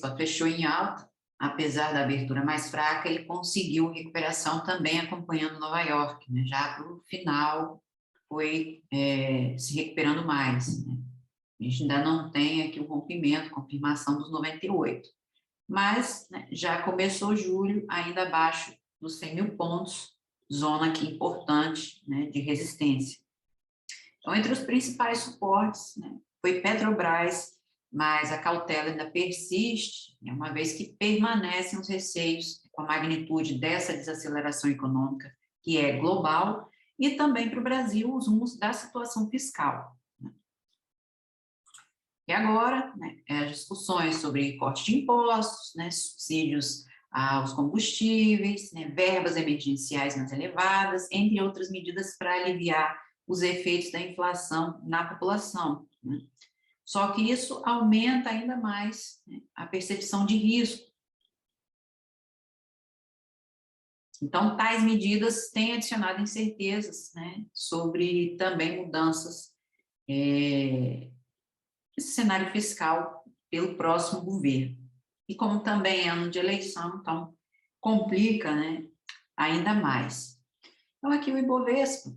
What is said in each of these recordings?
Ibovespa fechou em alta, apesar da abertura mais fraca, ele conseguiu recuperação também acompanhando Nova York, né? Já para o final foi se recuperando mais, né? A gente ainda não tem aqui o rompimento, confirmação dos 98, mas né, já começou julho ainda abaixo dos 100 mil pontos, zona aqui importante, né, de resistência. Então, entre os principais suportes, né, foi Petrobras, mas a cautela ainda persiste, né, uma vez que permanecem os receios com a magnitude dessa desaceleração econômica, que é global, e também para o Brasil os rumos da situação fiscal. E agora, né, as discussões sobre corte de impostos, né, subsídios aos combustíveis, né, verbas emergenciais mais elevadas, entre outras medidas para aliviar os efeitos da inflação na população, né? Só que isso aumenta ainda mais, né, a percepção de risco. Então, tais medidas têm adicionado incertezas, né, sobre também mudanças esse cenário fiscal pelo próximo governo. E como também é ano de eleição, então complica, né, ainda mais. Então, aqui o Ibovespa,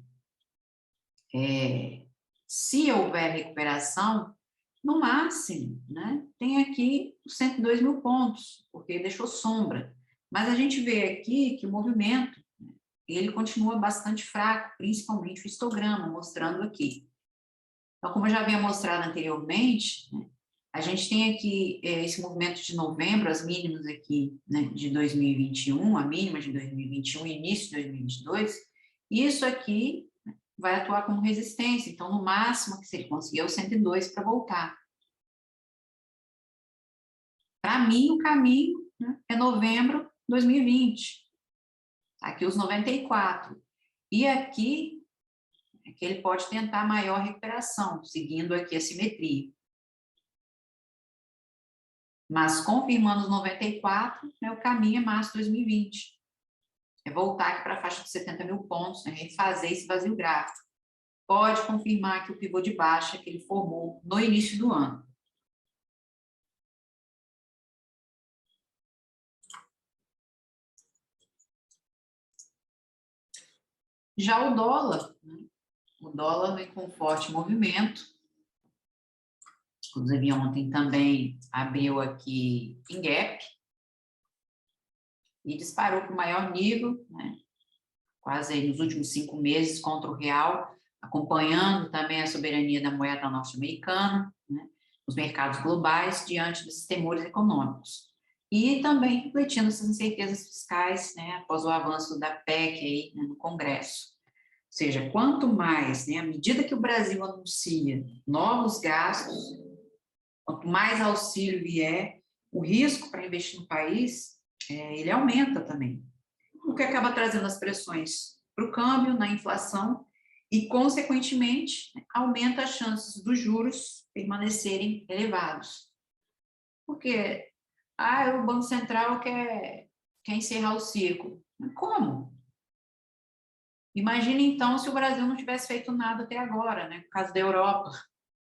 se houver recuperação, no máximo, né, tem aqui os 102 mil pontos, porque deixou sombra. Mas a gente vê aqui que o movimento, ele continua bastante fraco, principalmente o histograma, mostrando aqui. Então, como eu já havia mostrado anteriormente, né, a gente tem aqui esse movimento de novembro, as mínimas aqui, né, de 2021, a mínima de 2021 e início de 2022, e isso aqui, né, vai atuar como resistência. Então, no máximo que se ele conseguir é o 102 para voltar. Para mim, o caminho, né, é novembro de 2020. Aqui os 94. E aqui é que ele pode tentar maior recuperação, seguindo aqui a simetria. Mas confirmando os 94, né, o caminho é março de 2020. É voltar aqui para a faixa de 70 mil pontos, né, refazer esse vazio gráfico. Pode confirmar que o pivô de baixa que ele formou no início do ano. Já o dólar, né, o dólar vem com forte movimento. Inclusive, ontem também abriu aqui em gap e disparou para o maior nível, né, quase aí nos últimos 5 meses contra o real, acompanhando também a soberania da moeda norte-americana, né, os mercados globais, diante desses temores econômicos. E também refletindo essas incertezas fiscais, né, após o avanço da PEC aí, né, no Congresso. Ou seja, quanto mais, né, à medida que o Brasil anuncia novos gastos, quanto mais auxílio vier, o risco para investir no país, ele aumenta também, o que acaba trazendo as pressões para o câmbio, na inflação, e, consequentemente, aumenta as chances dos juros permanecerem elevados. Porque o Banco Central quer encerrar o ciclo. Mas como? Imagine, então, se o Brasil não tivesse feito nada até agora, né? No caso da Europa.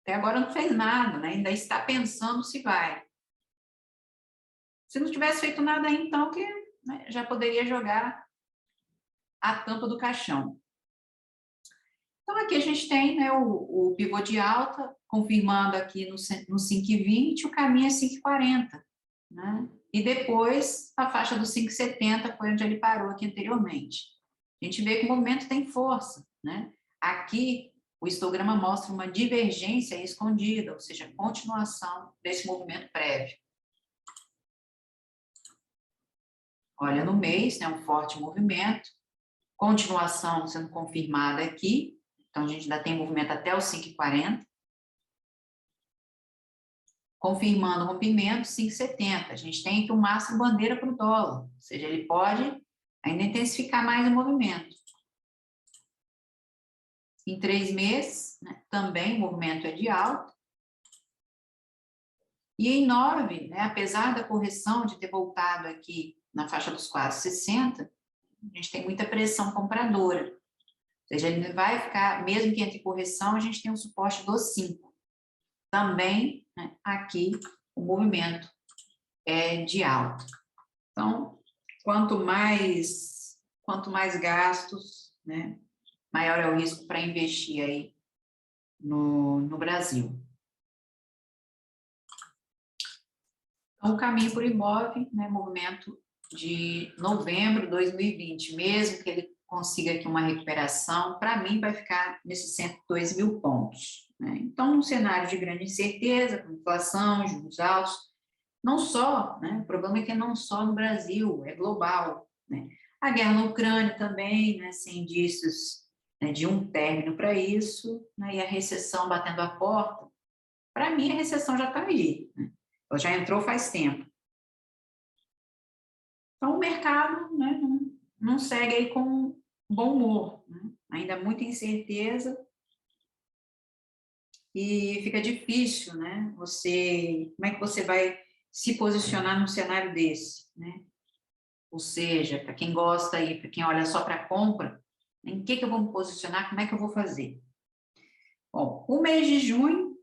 Até agora não fez nada, né? Ainda está pensando se vai. Se não tivesse feito nada aí, então, que, né, já poderia jogar a tampa do caixão. Então, aqui a gente tem, né, o pivô de alta, confirmando aqui no 5,20, o caminho é 5,40, né? E depois, a faixa dos 5,70 foi onde ele parou aqui anteriormente. A gente vê que o movimento tem força, né? Aqui, o histograma mostra uma divergência escondida, ou seja, continuação desse movimento prévio. Olha, no mês, né, um forte movimento, continuação sendo confirmada aqui. Então, a gente ainda tem movimento até os 5,40. Confirmando o rompimento, 5,70. A gente tem aqui o máximo bandeira para o dólar. Ou seja, ele pode ainda intensificar mais o movimento. Em 3 meses, né, também o movimento é de alta. E em 9, né, apesar da correção de ter voltado aqui na faixa dos quase 60, a gente tem muita pressão compradora. Ou seja, ele vai ficar, mesmo que entre correção, a gente tem um suporte dos 5. Também, né, aqui, o movimento é de alta. Então, quanto mais gastos, né, maior é o risco para investir aí no Brasil. Então, o caminho por imóvel, né, movimento de novembro de 2020, mesmo que ele consiga aqui uma recuperação, para mim vai ficar nesses 102 mil pontos. Né? Então, um cenário de grande incerteza, com inflação, juros altos, não só, né, o problema é que não só no Brasil, é global. Né? A guerra na Ucrânia também, né, sem indícios, né, de um término para isso, né, e a recessão batendo a porta, para mim a recessão já está aí, né? Ela já entrou faz tempo. Então, o mercado, né, não segue aí com bom humor, né? Ainda muita incerteza e fica difícil, né? Como é que você vai se posicionar num cenário desse, né? Ou seja, para quem gosta aí, para quem olha só para a compra, em que eu vou me posicionar, como é que eu vou fazer? Bom, o mês de junho,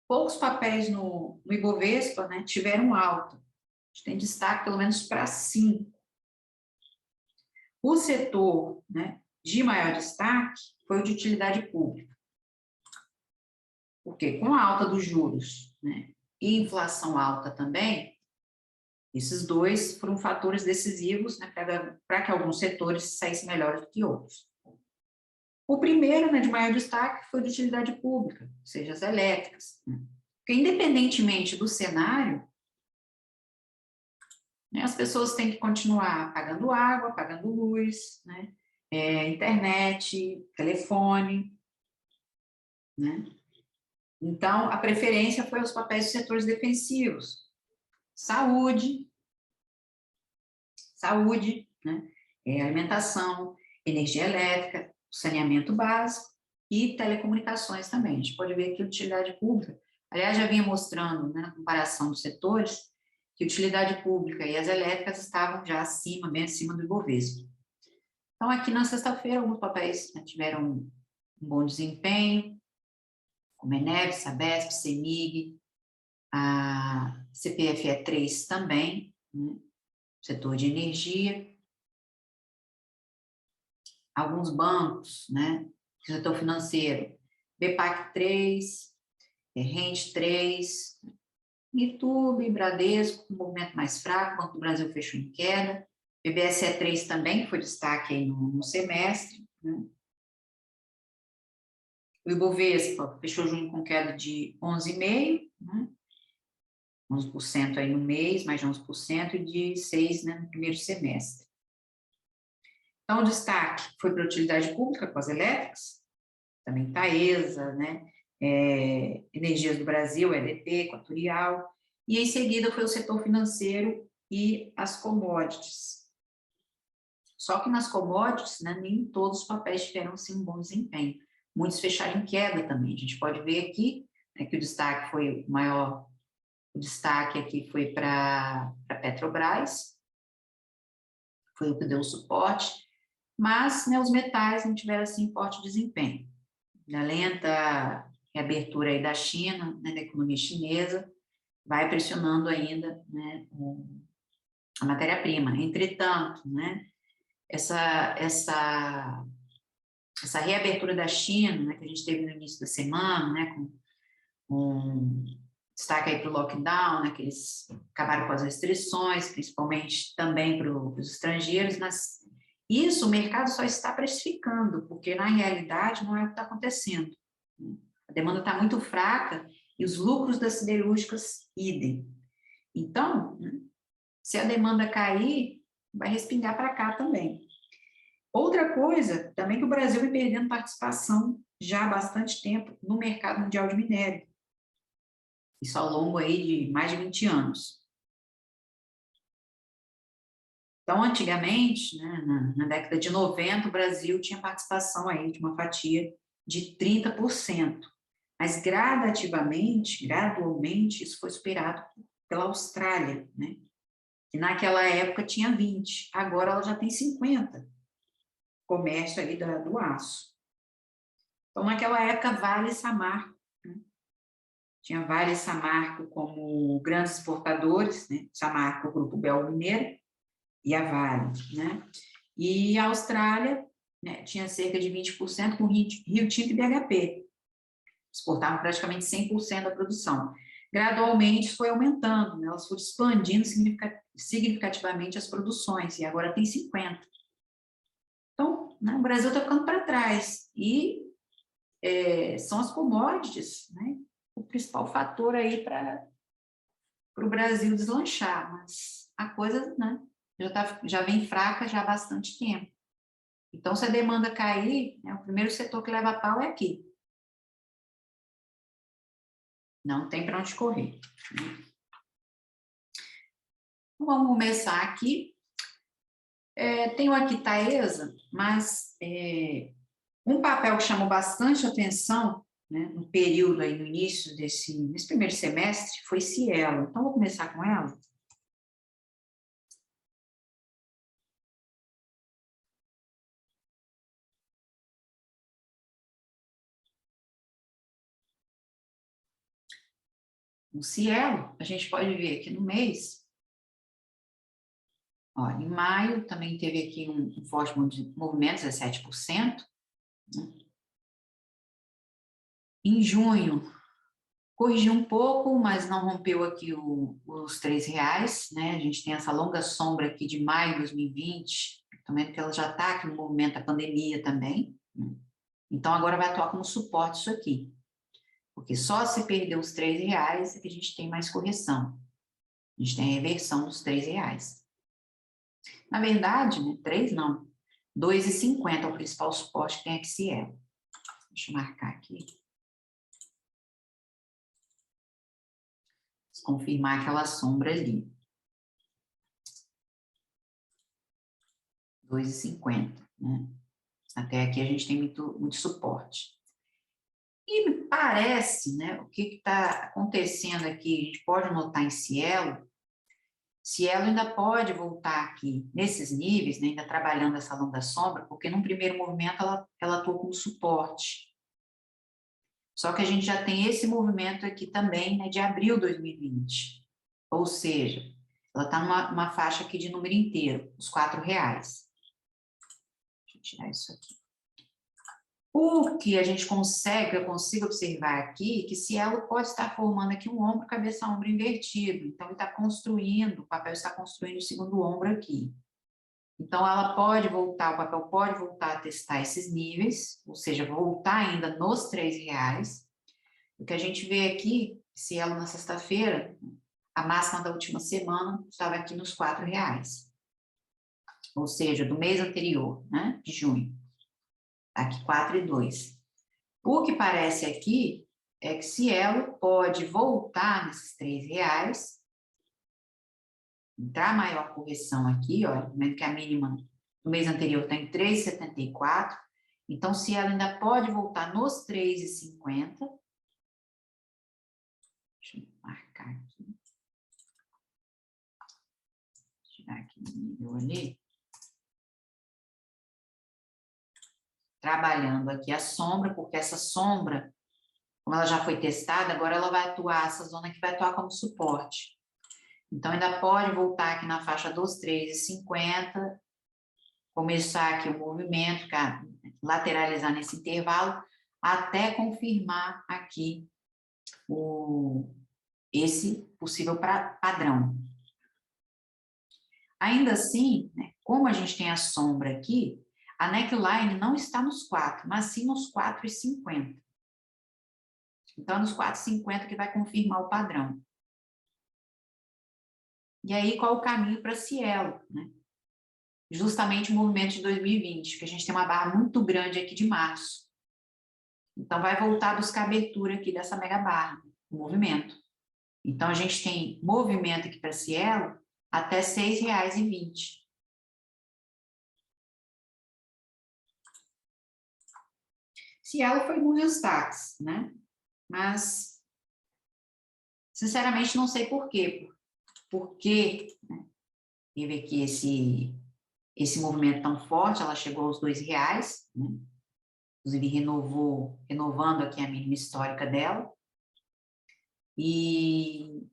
poucos papéis no Ibovespa, né, tiveram alta. A gente tem destaque pelo menos para 5. O setor, né, de maior destaque foi o de utilidade pública. Porque com a alta dos juros, né, e inflação alta também, esses dois foram fatores decisivos, né, para que alguns setores saíssem melhores do que outros. O primeiro, né, de maior destaque foi de utilidade pública, ou seja, as elétricas. Né? Porque independentemente do cenário, né, as pessoas têm que continuar pagando água, pagando luz, né, internet, telefone, né? Então, a preferência foi aos papéis dos setores defensivos, saúde, né? Alimentação, energia elétrica, saneamento básico e telecomunicações também. A gente pode ver aqui utilidade pública. Aliás, já vinha mostrando, né, na comparação dos setores, que utilidade pública e as elétricas estavam já acima, bem acima do Ibovespa. Então, aqui na sexta-feira, alguns papéis, né, tiveram um bom desempenho, como Eneva, Sabesp, CEMIG, a CPFE3 também, né, setor de energia, alguns bancos, né, setor financeiro, BPAC 3, Rende 3, Itaú, Bradesco, um movimento mais fraco, Banco do Brasil fechou em queda, BBSE 3 também, que foi destaque aí no semestre, né. O Ibovespa fechou junho com queda de 11,5%, né, 11% aí no mês, mais de 11%, e de 6%, né, no primeiro semestre. Então, o destaque foi para a utilidade pública com as elétricas, também Taesa, né, Energias do Brasil, EDP, Equatorial, e em seguida foi o setor financeiro e as commodities. Só que nas commodities, né, nem todos os papéis tiveram assim, um bom desempenho. Muitos fecharam em queda também. A gente pode ver aqui, né, que o destaque foi maior. O destaque aqui foi para a Petrobras, foi o que deu suporte, mas, né, os metais não tiveram assim forte desempenho. A lenta reabertura aí da China, né, da economia chinesa, vai pressionando ainda, né, a matéria-prima. Entretanto, né, essa reabertura da China, né, que a gente teve no início da semana, né, com destaque aí para o lockdown, né, que eles acabaram com as restrições, principalmente também para os estrangeiros, mas isso o mercado só está precificando, porque na realidade não é o que está acontecendo. A demanda está muito fraca e os lucros das siderúrgicas idem. Então, se a demanda cair, vai respingar para cá também. Outra coisa, também que o Brasil vem perdendo participação já há bastante tempo no mercado mundial de minério. Isso ao longo aí de mais de 20 anos. Então, antigamente, né, na década de 90, o Brasil tinha participação aí de uma fatia de 30%. Mas gradualmente, isso foi superado pela Austrália, né? Que naquela época tinha 20%, agora ela já tem 50%, comércio ali do aço. Então, naquela época, Vale e Samarco, né, tinha Vale e Samarco como grandes exportadores, né? Samarco, o Grupo Bel Mineiro, e a Vale, né? E a Austrália, né, tinha cerca de 20% com Rio Tinto e BHP, exportavam praticamente 100% da produção. Gradualmente isso foi aumentando, né? Elas foram expandindo significativamente as produções, e agora tem 50%. Então, né, o Brasil está ficando para trás, e são as commodities, né, o principal fator aí para o Brasil deslanchar, mas a coisa, né, já vem fraca já há bastante tempo. Então, se a demanda cair, né, o primeiro setor que leva pau é aqui. Não tem para onde correr. Né? Então, vamos começar aqui. Tenho aqui Taesa, mas um papel que chamou bastante atenção, né, no período aí, no início nesse primeiro semestre, foi Cielo. Então, vou começar com ela. No Cielo, a gente pode ver aqui no mês, ó, em maio também teve aqui um forte movimento, 17%. Né? Em junho, corrigiu um pouco, mas não rompeu aqui os R$3, né? A gente tem essa longa sombra aqui de maio de 2020, também porque ela já está aqui no movimento da pandemia também. Né? Então, agora vai atuar como suporte isso aqui. Porque só se perder os R$3 é que a gente tem mais correção. A gente tem a reversão dos R$3. Na verdade, né, 3 não, R$2,50 é o principal suporte que tem aqui, Cielo. Deixa eu marcar aqui. Confirmar aquela sombra ali. R$2,50, né? Até aqui a gente tem muito suporte. E me parece, né, o que está acontecendo aqui, a gente pode notar em Cielo ainda pode voltar aqui nesses níveis, né, ainda trabalhando essa longa sombra, porque num primeiro movimento ela atua como suporte. Só que a gente já tem esse movimento aqui também, né, de abril de 2020. Ou seja, ela está numa faixa aqui de número inteiro, os R$4. Deixa eu tirar isso aqui. O que a gente eu consigo observar aqui, que Cielo pode estar formando aqui um ombro, cabeça-ombro invertido. Então, ele está construindo, o papel está construindo o segundo ombro aqui. Então, o papel pode voltar a testar esses níveis, ou seja, voltar ainda nos R$3. O que a gente vê aqui, Cielo na sexta-feira, a máxima da última semana estava aqui nos R$4. Ou seja, do mês anterior, né, de junho. Aqui 4,2. O que parece aqui é que Cielo pode voltar nesses R$3, entrar maior correção aqui, ó, vendo que a mínima do mês anterior está em 3,74. Então, Cielo ainda pode voltar nos 3,50. Deixa eu marcar aqui. Tirar aqui o nível ali. Trabalhando aqui a sombra, porque essa sombra, como ela já foi testada, agora ela vai atuar, essa zona aqui vai atuar como suporte. Então, ainda pode voltar aqui na faixa dos 3,50, começar aqui o movimento, lateralizar nesse intervalo, até confirmar aqui esse possível padrão. Ainda assim, né, como a gente tem a sombra aqui, a neckline não está nos 4, mas sim nos 4,50. Então, é nos 4,50 que vai confirmar o padrão. E aí, qual o caminho para Cielo, né? Justamente o movimento de 2020, que a gente tem uma barra muito grande aqui de março. Então, vai voltar a buscar abertura aqui dessa mega barra, o movimento. Então, a gente tem movimento aqui para Cielo até R$6,20. Cielo foi um dos destaques, né? Mas, sinceramente, não sei por quê. Porque, né, teve aqui esse movimento tão forte, ela chegou aos R$2, né? Inclusive renovando aqui a mínima histórica dela. E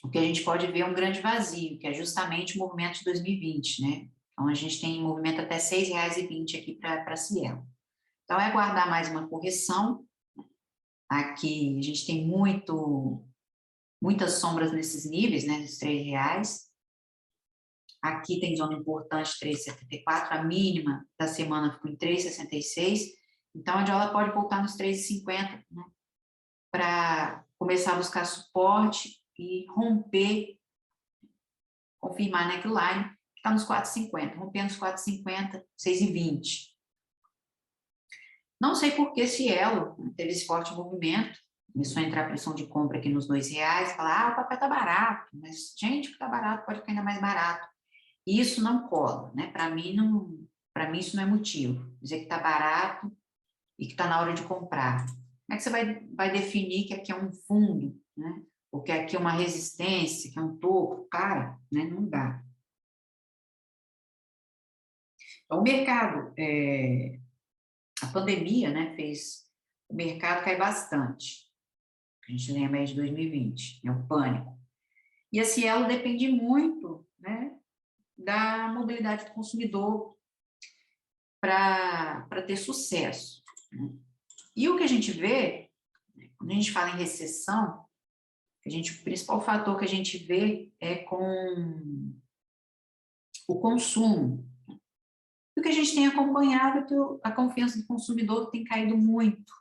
o que a gente pode ver é um grande vazio, que é justamente o movimento de 2020, né? Então, a gente tem movimento até R$ 6,20 aqui para a Cielo. Então, é aguardar mais uma correção. Aqui, a gente tem muitas sombras nesses níveis, né, dos R$ 3. Aqui tem zona importante, 3,74, a mínima da semana ficou em 3,66. Então, a dólar pode voltar nos 3,50, né, para começar a buscar suporte e romper, confirmar a neckline, que está nos 4,50, rompendo os 4,50, 6,20. Não sei por que esse elo teve esse forte movimento, começou a entrar pressão de compra aqui nos R$ 2, falar, o papel está barato, mas, gente, o que está barato pode ficar ainda mais barato. E isso não cola, né? Para mim, isso não é motivo. Dizer que está barato e que está na hora de comprar. Como é que você vai definir que aqui é um fundo, né? Ou que aqui é uma resistência, que é um topo? Cara, né? Não dá. Então, o mercado, a pandemia, né, fez o mercado cair bastante. A gente lembra aí de 2020, né, o pânico. E a Cielo depende muito, né, da mobilidade do consumidor para ter sucesso, né? E o que a gente vê, quando a gente fala em recessão, o principal fator que a gente vê é com o consumo. E o que a gente tem acompanhado é que a confiança do consumidor tem caído muito.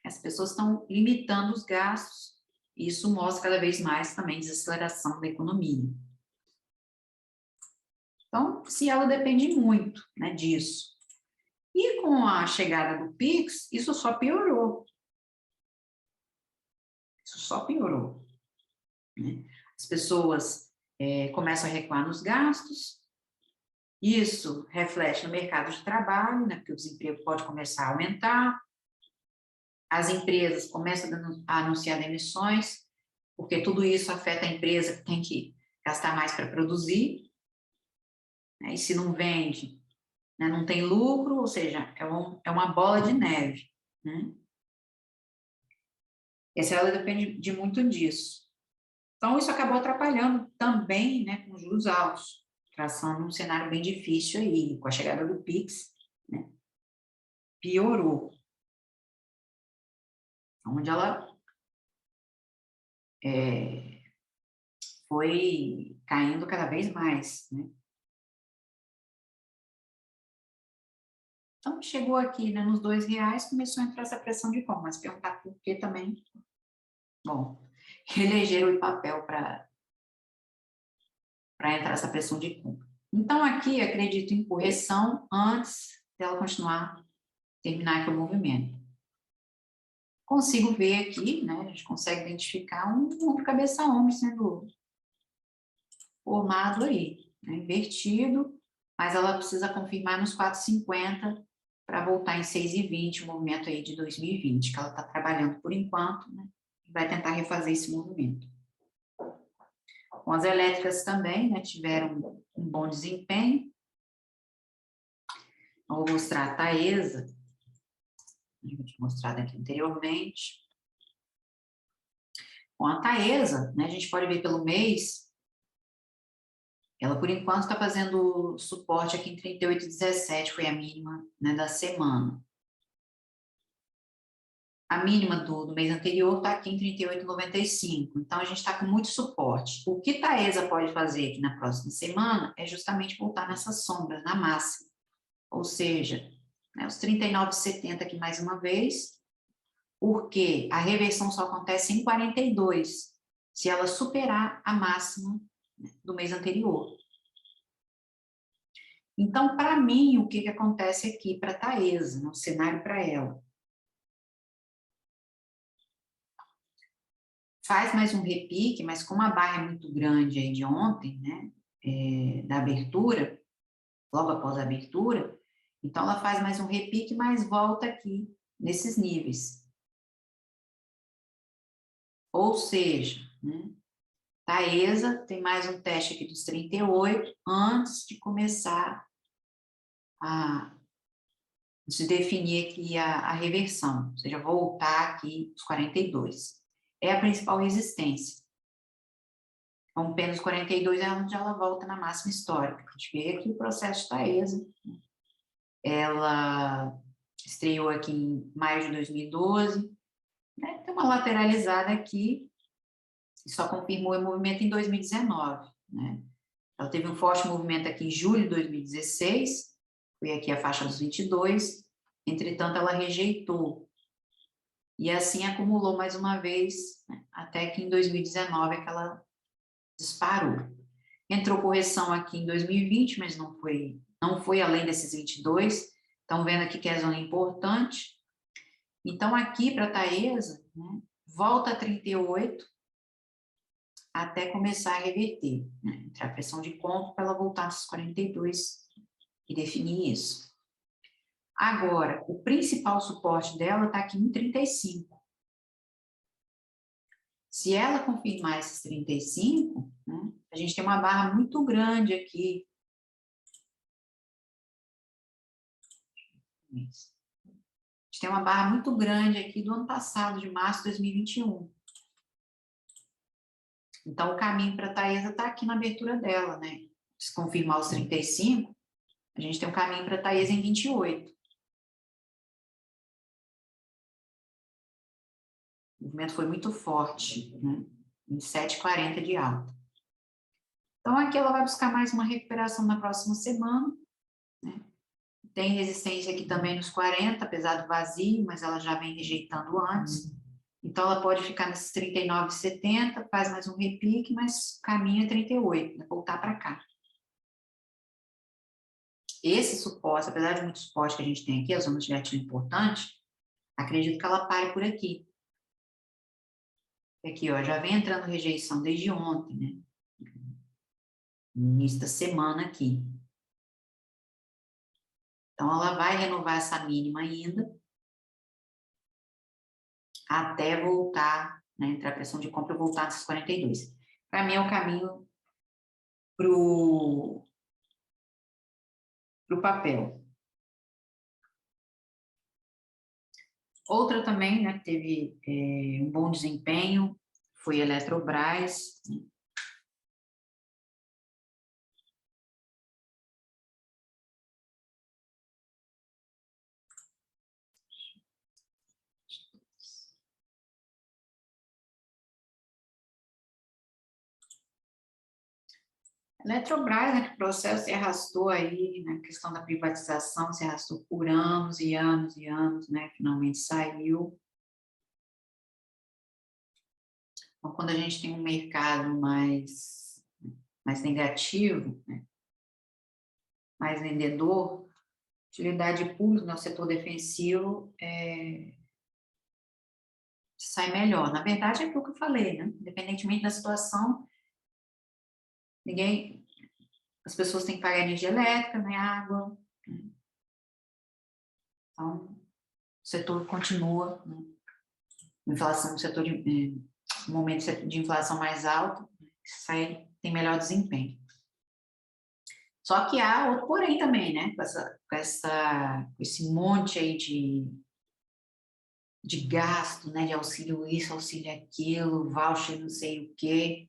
As pessoas estão limitando os gastos, e isso mostra cada vez mais também desaceleração da economia. Então, se ela depende muito, né, disso. E com a chegada do Pix, isso só piorou. Isso só piorou, né? As pessoas começam a recuar nos gastos, isso reflete no mercado de trabalho, né, porque o desemprego pode começar a aumentar, as empresas começam a anunciar demissões, porque tudo isso afeta a empresa que tem que gastar mais para produzir, né, e se não vende, né, não tem lucro, ou seja, é uma bola de neve, né? Essa ela depende de muito disso. Então, isso acabou atrapalhando também, né, com juros altos, traçando um cenário bem difícil aí, com a chegada do Pix, né, piorou, onde ela foi caindo cada vez mais, né. Então, chegou aqui, né, nos R$ 2, começou a entrar essa pressão de compra, mas perguntar por que também, bom, elegeram o papel para entrar essa pressão de compra. Então, aqui, acredito em correção antes dela terminar aqui o movimento. Consigo ver aqui, né, a gente consegue identificar um ombro cabeça-ombro sendo formado aí, né, invertido, mas ela precisa confirmar nos 4,50 para voltar em 6,20, o movimento aí de 2020, que ela está trabalhando por enquanto, né, e vai tentar refazer esse movimento. Com as elétricas também, né, tiveram um bom desempenho. Então, vou mostrar a Taesa, eu tinha mostrado aqui anteriormente. Com a Taesa, né, a gente pode ver pelo mês, ela por enquanto está fazendo suporte aqui em 38,17, foi a mínima, né, da semana. A mínima do mês anterior está aqui em 38,95, então a gente está com muito suporte. O que Taesa pode fazer aqui na próxima semana é justamente voltar nessas sombras, na máxima, ou seja, né, os 39,70 aqui mais uma vez, porque a reversão só acontece em 42, se ela superar a máxima, né, do mês anterior. Então, para mim, o que acontece aqui para a Taesa, no cenário para ela? Faz mais um repique, mas como a barra é muito grande aí de ontem, né, da abertura, logo após a abertura, então ela faz mais um repique, mas volta aqui nesses níveis. Ou seja, né, Taesa tem mais um teste aqui dos 38 antes de começar a se definir aqui a reversão, ou seja, voltar aqui os 42. É a principal resistência. Rompendo os 42 é onde ela volta na máxima histórica. A gente vê aqui o processo de Taesa. Ela estreou aqui em maio de 2012, né? Tem uma lateralizada aqui, e só confirmou o movimento em 2019, né? Ela teve um forte movimento aqui em julho de 2016, foi aqui a faixa dos 22, entretanto ela rejeitou, e assim acumulou mais uma vez, né? Até que em 2019 é que ela disparou. Entrou correção aqui em 2020, mas não foi além desses 22, estão vendo aqui que é zona importante. Então aqui para a Taesa, né, volta a 38, até começar a reverter, né? Entre a pressão de compra para ela voltar aos 42 e definir isso. Agora, o principal suporte dela está aqui em 35. Se ela confirmar esses 35, né, a gente tem uma barra muito grande aqui. A gente tem uma barra muito grande aqui do ano passado, de março de 2021. Então, o caminho para a Taesa está aqui na abertura dela, né? Se confirmar os 35, a gente tem um caminho para a Taesa em 28. O movimento foi muito forte, né? Em 7,40 de alta. Então, aqui ela vai buscar mais uma recuperação na próxima semana, né? Tem resistência aqui também nos 40, apesar do vazio, mas ela já vem rejeitando antes. Então, ela pode ficar nesses 39,70, faz mais um repique, mas caminho é 38, né? Voltar para cá. Esse suporte, apesar de muito suporte que a gente tem aqui, a zona de gatilho importante, acredito que ela pare por aqui. Aqui, ó, já vem entrando rejeição desde ontem, né? No início da semana aqui. Então, ela vai renovar essa mínima ainda, até voltar, né, entre a pressão de compra e voltar nesses 42. Para mim, é o caminho para o papel. Outra também, né, que teve um bom desempenho, foi a Eletrobras. Eletrobras, né, que o processo se arrastou aí, né, a questão da privatização se arrastou por anos e anos e anos, né, finalmente saiu. Então, quando a gente tem um mercado mais negativo, né, mais vendedor, utilidade pública no setor defensivo sai melhor. Na verdade, é aquilo que eu falei, né? Independentemente da situação, as pessoas têm que pagar energia elétrica, né, água. Né? Então, o setor continua, né? Inflação, um momento de inflação mais alto, tem melhor desempenho. Só que há outro porém também, né? Com esse monte aí de gasto, né? De auxílio isso, auxílio aquilo, voucher não sei o quê.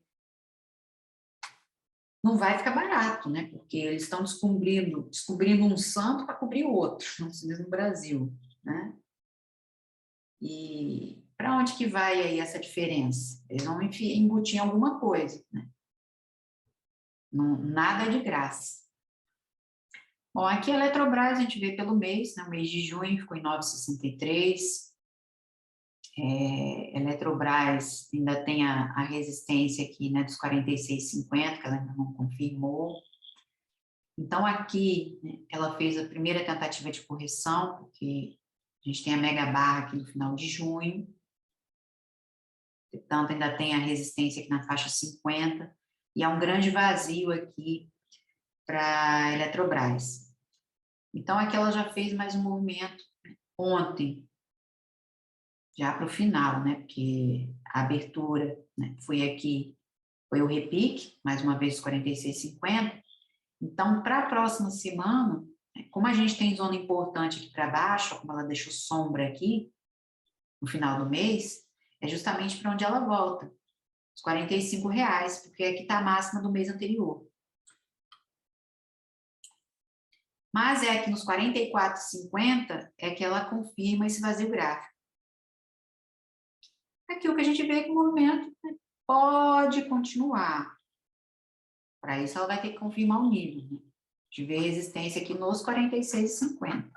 Não vai ficar barato, né? Porque eles estão descobrindo um santo para cobrir o outro, não se diz no Brasil, né? E para onde que vai aí essa diferença? Eles vão embutir alguma coisa, né? Não, nada é de graça. Bom, aqui a Eletrobras a gente vê pelo mês, né? O mês de junho ficou em 9,63. Eletrobras ainda tem a resistência aqui, né, dos 46,50, que ela ainda não confirmou. Então, aqui, né, ela fez a primeira tentativa de correção, porque a gente tem a mega barra aqui no final de junho. Portanto, ainda tem a resistência aqui na faixa 50, e há um grande vazio aqui para a Eletrobras. Então, aqui ela já fez mais um movimento ontem, já para o final, né? Porque a abertura, né, foi o repique, mais uma vez 46,50. Então, para a próxima semana, Como a gente tem zona importante aqui para baixo, como ela deixou sombra aqui, no final do mês, é justamente para onde ela volta, os R$ 45, porque aqui está a máxima do mês anterior. Mas é aqui nos 44,50 é que ela confirma esse vazio gráfico. Aqui o que a gente vê é que o movimento, né, pode continuar. Para isso, ela vai ter que confirmar o nível, né? De ver resistência aqui nos 46,50.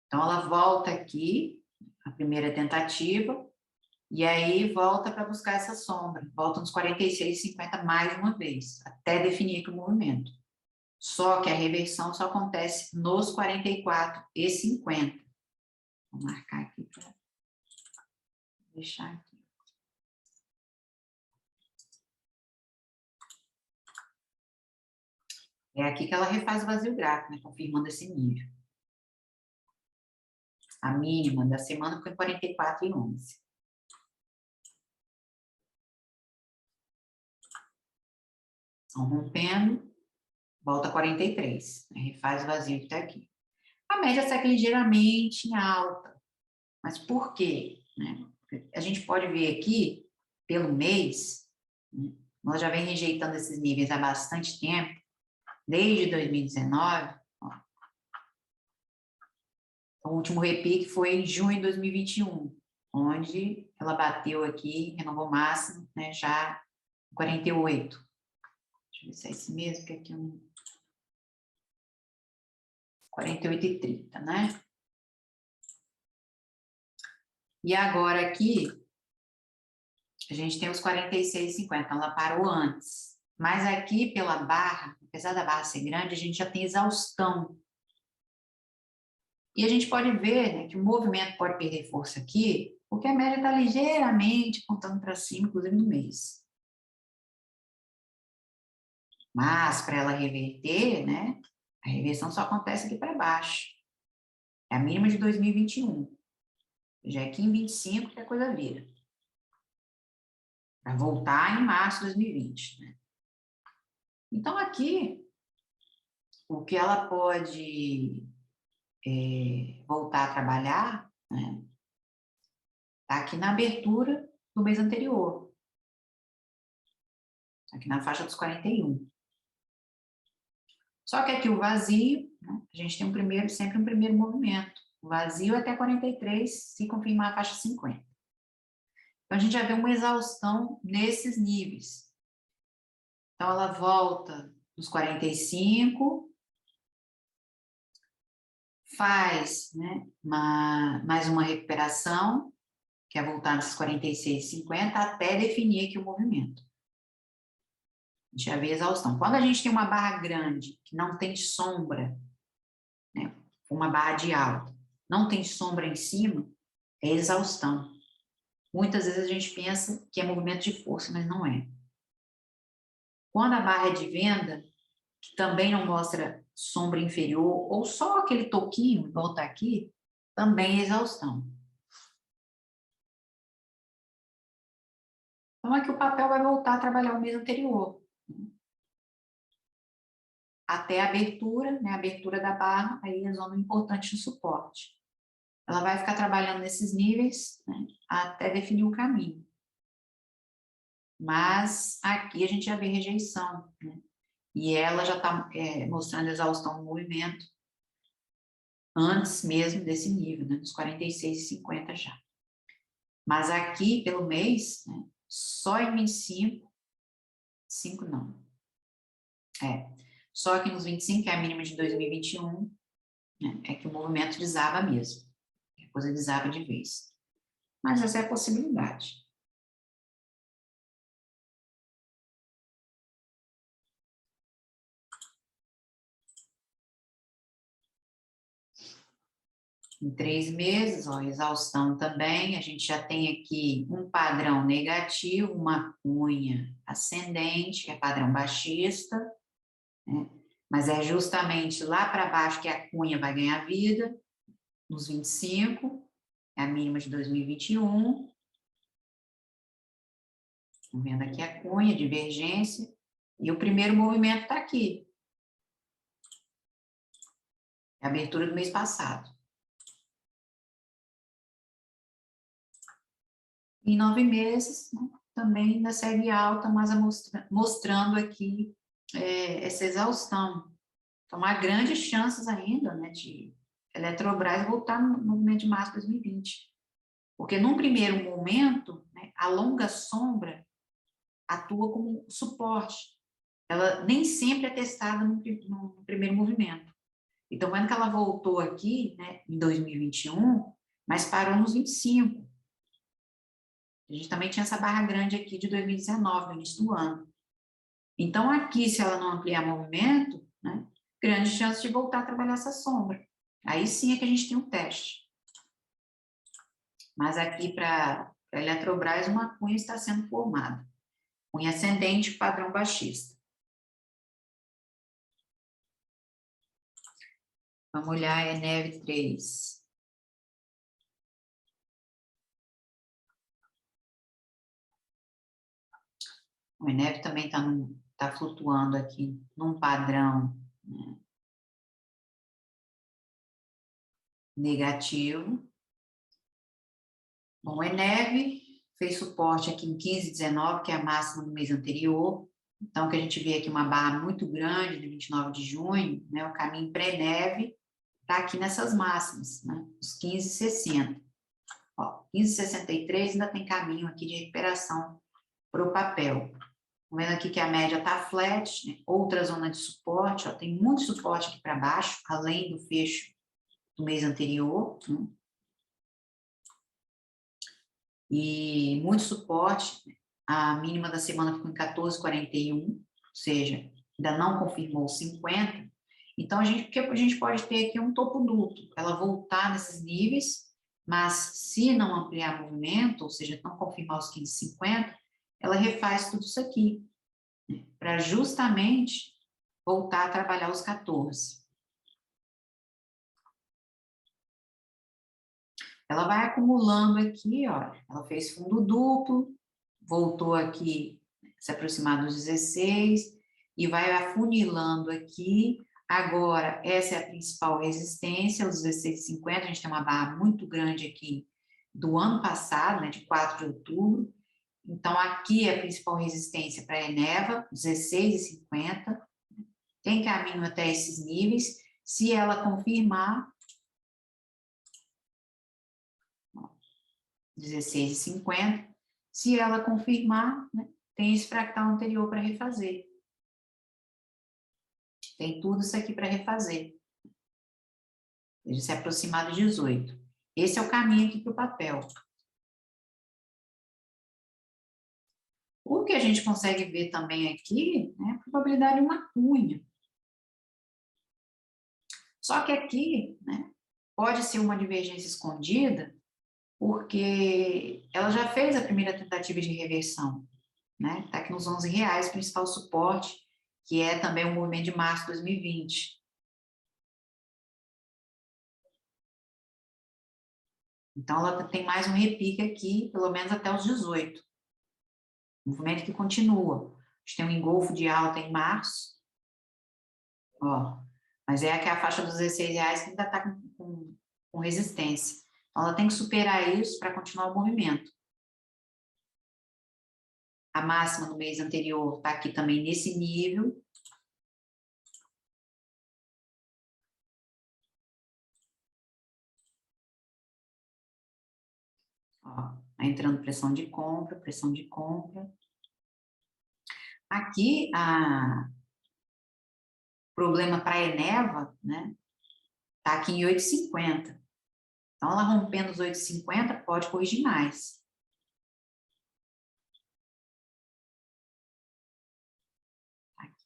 Então, ela volta aqui, a primeira tentativa, e aí volta para buscar essa sombra. Volta nos 46,50 mais uma vez, até definir aqui o movimento. Só que a reversão só acontece nos 44,50. Vou marcar aqui para deixar aqui. É aqui que ela refaz o vazio gráfico, né, confirmando esse nível. A mínima da semana foi 44,11. Então, rompendo, volta 43, né, refaz o vazio que está aqui. A média segue ligeiramente em alta. Mas por quê? Né? A gente pode ver aqui, pelo mês, né, nós já vem rejeitando esses níveis há bastante tempo, desde 2019. Ó, o último repique foi em junho de 2021, onde ela bateu aqui, renovou máximo, né, já 48. Deixa eu ver se é esse mesmo, que aqui eu 48,30, né? E agora aqui, a gente tem os 46,50, ela parou antes. Mas aqui pela barra, apesar da barra ser grande, a gente já tem exaustão. E a gente pode ver, né, que o movimento pode perder força aqui, porque a média está ligeiramente apontando para cima, inclusive no mês. Mas para ela reverter, né, a reversão só acontece aqui para baixo. É a mínima de 2021. Já é aqui em 25 que a coisa vira. Para voltar em março de 2020, né? Então, aqui, o que ela pode voltar a trabalhar, né, está aqui na abertura do mês anterior, aqui na faixa dos 41. Só que aqui o vazio, né, a gente tem sempre um primeiro movimento. O vazio até 43, se confirmar a faixa 50. Então, a gente já vê uma exaustão nesses níveis. Então, ela volta nos 45, faz, né, mais uma recuperação, que é voltar nesses 46,50, até definir aqui o movimento. A gente já vê a exaustão. Quando a gente tem uma barra grande, que não tem sombra, né, uma barra de alta, não tem sombra em cima, é exaustão. Muitas vezes a gente pensa que é movimento de força, mas não é. Quando a barra é de venda, que também não mostra sombra inferior, ou só aquele toquinho, igual está aqui, também é exaustão. Então, aqui o papel vai voltar a trabalhar o mês anterior. Até a abertura, né, a abertura da barra, aí é a zona importante de suporte. Ela vai ficar trabalhando nesses níveis, né, até definir o caminho. Mas aqui a gente já vê rejeição, né? E ela já está mostrando exaustão no movimento antes mesmo desse nível, né, dos 46,50 já. Mas aqui, pelo mês, né, só em 25, 5 não. Só que nos 25, que é a mínima de 2021, né, é que o movimento desaba mesmo. A coisa desaba de vez. Mas essa é a possibilidade. Em 3 meses, ó, exaustão também, a gente já tem aqui um padrão negativo, uma cunha ascendente, que é padrão baixista, né? Mas é justamente lá para baixo que a cunha vai ganhar vida, nos 25, é a mínima de 2021, Estão vendo aqui a cunha, divergência, e o primeiro movimento está aqui. É a abertura do mês passado. Em 9 meses, né, também ainda segue alta, mas mostrando aqui essa exaustão. Então, há grandes chances ainda, né, de Eletrobras voltar no movimento de março de 2020. Porque, num primeiro momento, né, a longa sombra atua como suporte. Ela nem sempre é testada no primeiro movimento. Então, vendo que ela voltou aqui, né, em 2021, mas parou nos 25. A gente também tinha essa barra grande aqui de 2019, no início do ano. Então, aqui, se ela não ampliar movimento, né, grande chance de voltar a trabalhar essa sombra. Aí sim é que a gente tem um teste. Mas aqui, para a Eletrobras, uma cunha está sendo formada. Cunha ascendente, padrão baixista. Vamos olhar a ENEV 3. O ENEV também está flutuando aqui num padrão, né, negativo. Bom, o ENEV fez suporte aqui em 15,19, que é a máxima do mês anterior. Então, o que a gente vê aqui uma barra muito grande de 29 de junho, né, o caminho pré-neve está aqui nessas máximas, né, os 15,60. 15,63 ainda tem caminho aqui de recuperação para o papel. Vendo aqui que a média está flat, né, outra zona de suporte, ó, tem muito suporte aqui para baixo, além do fecho do mês anterior, né, e muito suporte. A mínima da semana ficou em 14,41, ou seja, ainda não confirmou 50. Então, o que a gente pode ter aqui é um topo duplo, ela voltar nesses níveis, mas se não ampliar movimento, ou seja, não confirmar os 15,50, ela refaz tudo isso aqui, né, para justamente voltar a trabalhar os 14. Ela vai acumulando aqui, olha, ela fez fundo duplo, voltou aqui, se aproximar dos 16, e vai afunilando aqui. Agora, essa é a principal resistência, os 16,50, a gente tem uma barra muito grande aqui do ano passado, né, de 4 de outubro. Então, aqui é a principal resistência para a Eneva, 16,50. Tem caminho até esses níveis. Se ela confirmar, 16,50. Se ela confirmar, né, tem esse fractal anterior para refazer. Tem tudo isso aqui para refazer. Ele se aproximar do 18. Esse é o caminho aqui para o papel. O que a gente consegue ver também aqui é a probabilidade de uma cunha. Só que aqui, né, pode ser uma divergência escondida, porque ela já fez a primeira tentativa de reversão, né? Está aqui nos R$11, principal suporte, que é também o movimento de março de 2020. Então, ela tem mais um repique aqui, pelo menos até os 18. Movimento que continua. A gente tem um engolfo de alta em março, ó, mas é aqui a faixa dos R$16 que ainda está com resistência. Então, ela tem que superar isso para continuar o movimento. A máxima do mês anterior está aqui também nesse nível. Ó, tá entrando pressão de compra, pressão de compra. Aqui, o problema para a Eneva, né, está aqui em 8,50. Então, ela rompendo os 8,50 pode corrigir mais. Aqui.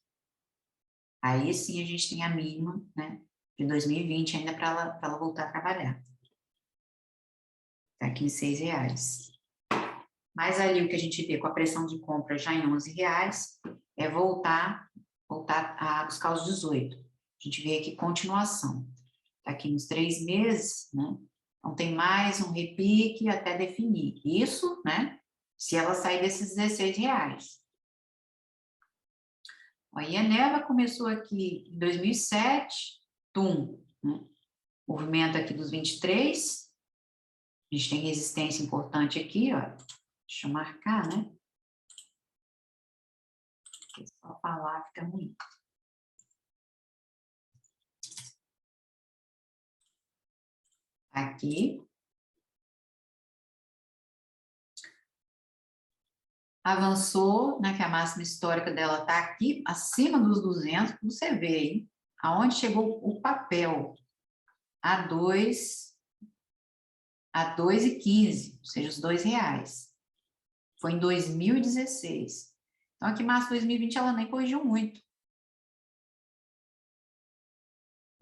Aí sim a gente tem a mínima, né, de 2020 ainda para ela voltar a trabalhar. Está aqui em R$6. Mas ali o que a gente vê com a pressão de compra já em R$11 é voltar a buscar os 18. A gente vê aqui continuação. Está aqui nos 3 meses, né? Então tem mais um repique até definir. Isso, né? se ela sair desses R$16. A Eneva começou aqui em 2007, né? Movimento aqui dos 23, a gente tem resistência importante aqui, ó. Deixa eu marcar, né? Porque só falar fica ruim. Aqui. Avançou, né, que a máxima histórica dela está aqui, acima dos 200, você vê, hein? Aonde chegou o papel, a 2,15, ou seja, os R$2. Foi em 2016. Então, aqui, março de 2020, ela nem corrigiu muito.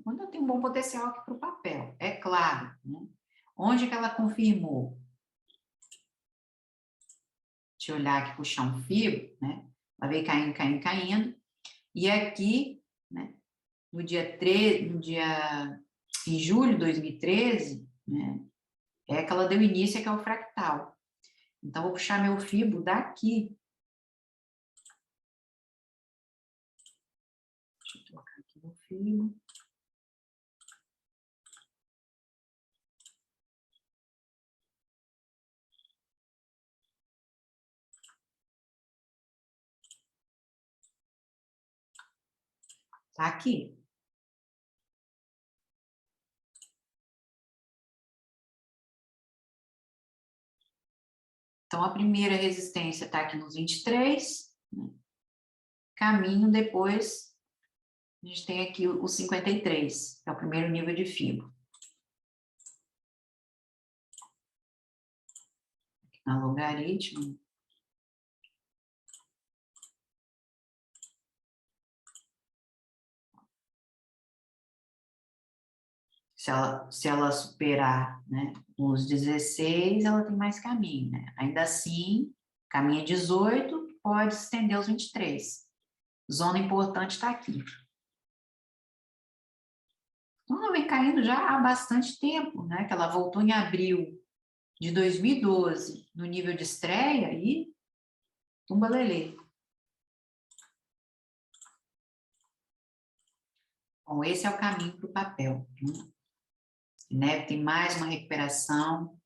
Ainda tem um bom potencial aqui para o papel, é claro, né? Onde que ela confirmou? Deixa eu olhar aqui, puxar um fio, né? Ela veio caindo, caindo, caindo. E aqui, né, em julho de 2013, né, é que ela deu início, que é o fractal. Então, vou puxar meu fibo daqui. Deixa eu colocar aqui meu fibo. Tá aqui. Então, a primeira resistência está aqui nos 23, né? Caminho depois, a gente tem aqui o 53, que é o primeiro nível de fibra. Na logaritmo. Se ela superar, né, os 16, ela tem mais caminho, né? Ainda assim, caminha 18, pode se estender aos 23. Zona importante está aqui. Então, ela vem caindo já há bastante tempo, né? Que ela voltou em abril de 2012, no nível de estreia, e tumba-lelê. Bom, esse é o caminho para o papel, né? Tem mais uma recuperação.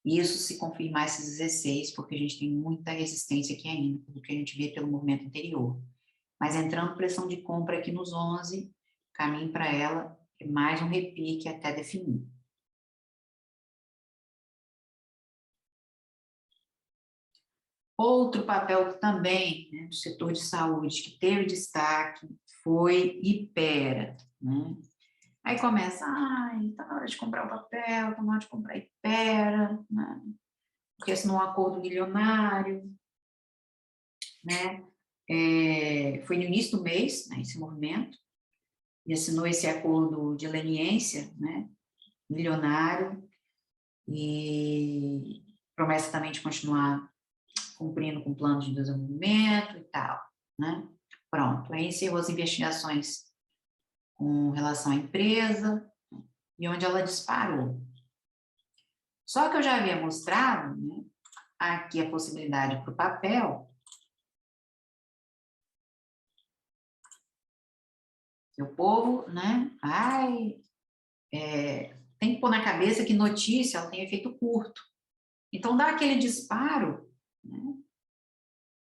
Isso se confirmar esses 16, porque a gente tem muita resistência aqui ainda, do que a gente vê pelo movimento anterior. Mas entrando pressão de compra aqui nos 11, caminho para ela é mais um repique até definir. Outro papel também, né, do setor de saúde, que teve destaque, foi Hypera, né? Aí começa, tá na hora de comprar o papel, tá na hora de comprar Hypera, né? Porque assinou um acordo milionário, né? Foi no início do mês, né, esse movimento, e assinou esse acordo de leniência, né, milionário, e promessa também de continuar cumprindo com o plano de desenvolvimento e tal, né? Pronto, aí encerrou as investigações com relação à empresa, e onde ela disparou. Só que eu já havia mostrado, né, aqui a possibilidade para o papel, que o povo, né, tem que pôr na cabeça que notícia ela tem efeito curto. Então, dá aquele disparo, né,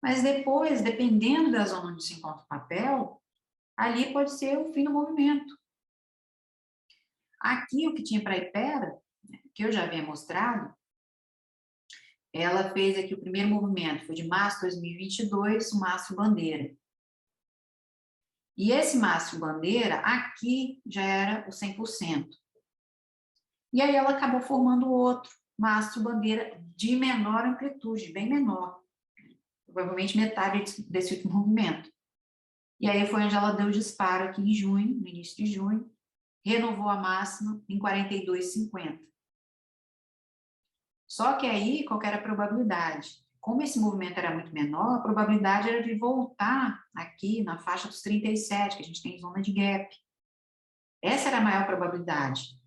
mas depois, dependendo da zona onde se encontra o papel, ali pode ser o fim do movimento. Aqui, o que tinha para a Hypera, que eu já havia mostrado, ela fez aqui o primeiro movimento, foi de março de 2022, o mastro bandeira. E esse mastro bandeira, aqui já era o 100%. E aí ela acabou formando outro mastro bandeira de menor amplitude, bem menor. Provavelmente metade desse último movimento. E aí foi onde ela deu o disparo aqui em junho, no início de junho, renovou a máxima em 42,50. Só que aí, qual que era a probabilidade? Como esse movimento era muito menor, a probabilidade era de voltar aqui na faixa dos 37, que a gente tem zona de gap. Essa era a maior probabilidade.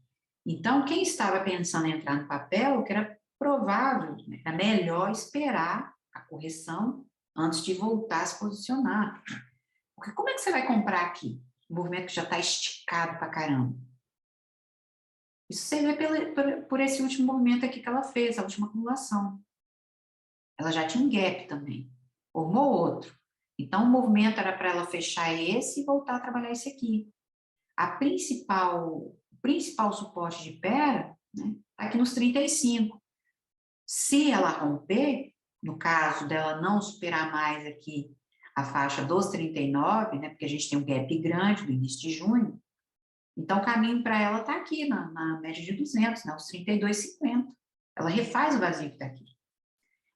Então, quem estava pensando em entrar no papel, que era provável, né, é melhor esperar a correção antes de voltar a se posicionar. Porque como é que você vai comprar aqui? Um movimento que já está esticado pra caramba. Isso você vê por esse último movimento aqui que ela fez, a última acumulação. Ela já tinha um gap também, formou outro. Então, o movimento era para ela fechar esse e voltar a trabalhar esse aqui. O principal suporte de Pera, né, tá aqui nos 35. Se ela romper, no caso dela não superar mais aqui a faixa dos 39, né, porque a gente tem um gap grande no início de junho, então o caminho para ela está aqui na média de 200, né, os 32,50. Ela refaz o vazio que está aqui.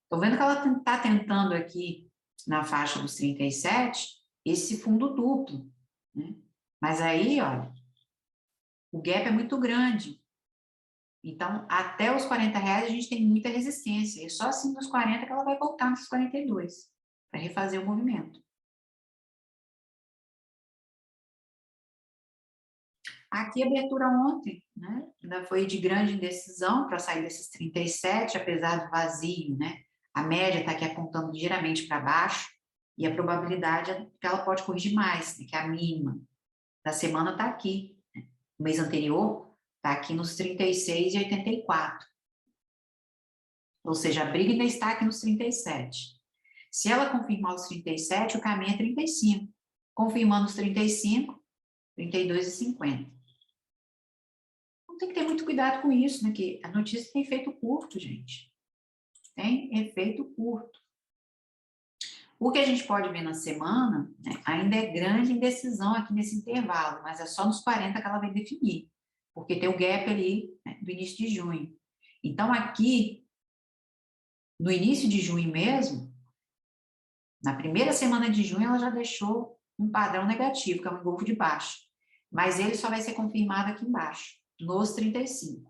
Estou vendo que ela está tentando aqui na faixa dos 37 esse fundo duplo, né? Mas aí, olha, o gap é muito grande. Então, até os R$40 a gente tem muita resistência. E só assim nos 40 que ela vai voltar nos 42 para refazer o movimento. Aqui a abertura ontem, né? Ainda foi de grande indecisão para sair desses 37, apesar do vazio, né? A média está aqui apontando ligeiramente para baixo e a probabilidade é que ela pode corrigir mais, né? Que a mínima da semana está aqui. Né? O mês anterior está aqui nos 36,84. Ou seja, a briga ainda está aqui nos 37. Se ela confirmar os 37, o caminho é 35. Confirmando os 35, 32,50. Então tem que ter muito cuidado com isso, né? Que a notícia tem efeito curto, gente. Tem efeito curto. O que a gente pode ver na semana, né, ainda é grande indecisão aqui nesse intervalo, mas é só nos 40 que ela vai definir, porque tem o gap ali, né, do início de junho. Então, aqui, no início de junho mesmo, na primeira semana de junho, ela já deixou um padrão negativo, que é um engolfo de baixa. Mas ele só vai ser confirmado aqui embaixo, nos 35.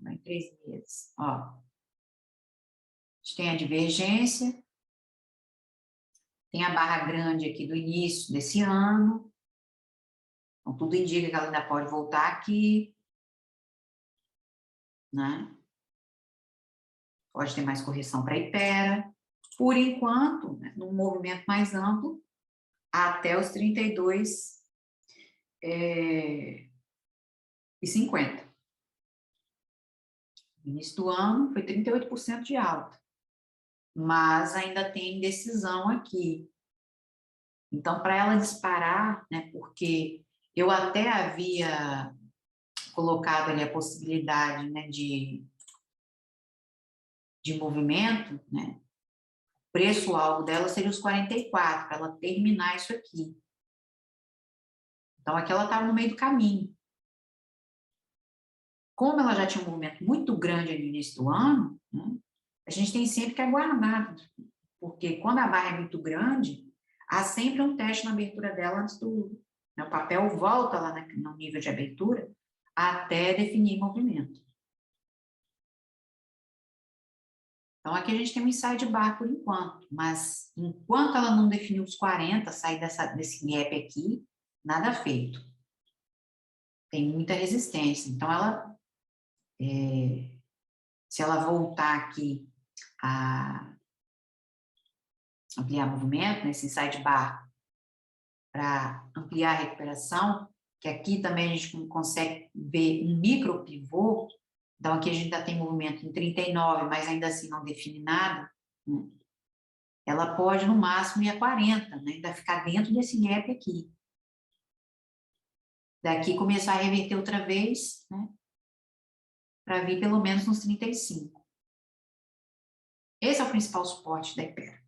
Em 3 meses. Ó. A gente tem a divergência, tem a barra grande aqui do início desse ano. Então, tudo indica que ela ainda pode voltar aqui. Né? Pode ter mais correção para Ipera. Por enquanto, né, num movimento mais amplo, até os 32,50. No início do ano foi 38% de alta, mas ainda tem indecisão aqui. Então, para ela disparar, né, porque eu até havia colocado ali a possibilidade, né, de movimento, né, o preço-alvo dela seria os 44, para ela terminar isso aqui. Então, aqui ela estava no meio do caminho. Como ela já tinha um movimento muito grande no início do ano, né, a gente tem sempre que aguardar, porque quando a barra é muito grande, há sempre um teste na abertura dela antes do... Né, o papel volta lá no nível de abertura até definir movimento. Então, aqui a gente tem um inside bar por enquanto, mas enquanto ela não definiu os 40, sair desse gap aqui, nada feito. Tem muita resistência. Então, se ela voltar aqui a ampliar movimento, nesse inside bar, para ampliar a recuperação, que aqui também a gente consegue ver um micro pivô, então aqui a gente ainda tem movimento em 39, mas ainda assim não define nada, né? Ela pode no máximo ir a 40, né? Ainda ficar dentro desse gap aqui. Daqui começar a reverter outra vez, né? Para vir pelo menos nos 35. Esse é o principal suporte da Ipera.